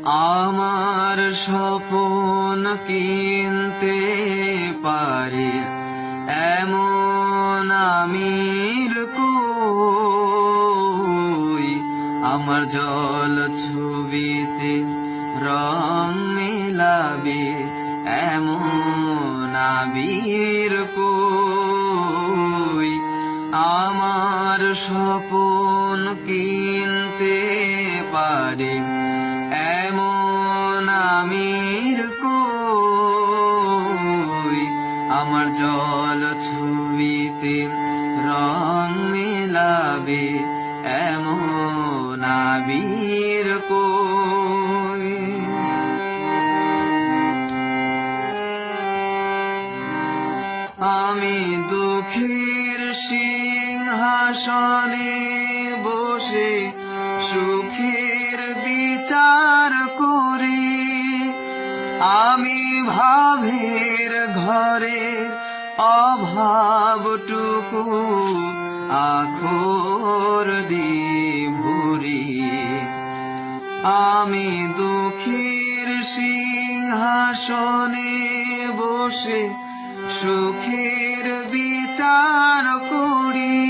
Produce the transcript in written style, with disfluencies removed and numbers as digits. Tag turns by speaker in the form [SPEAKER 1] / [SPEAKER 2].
[SPEAKER 1] আমার স্বপ্ন কিনতে পারি এমন আমির কই, আমার জল ছবিতে রং মেলাবে এমন আবির কই। আমার স্বপ্ন কিনতে পারি এমন আমির কই, আমার জল ছবিতে রং মেলাবে এমন আবির কই। আমি দুঃখের সিংহাসনে বসে সুখের বিচার করি, আমি ভাবের ঘরের অভাবটুকু আখর দিয়ে ভরি। আমি দুঃখের সিংহাসনে বসে সুখের বিচার করি,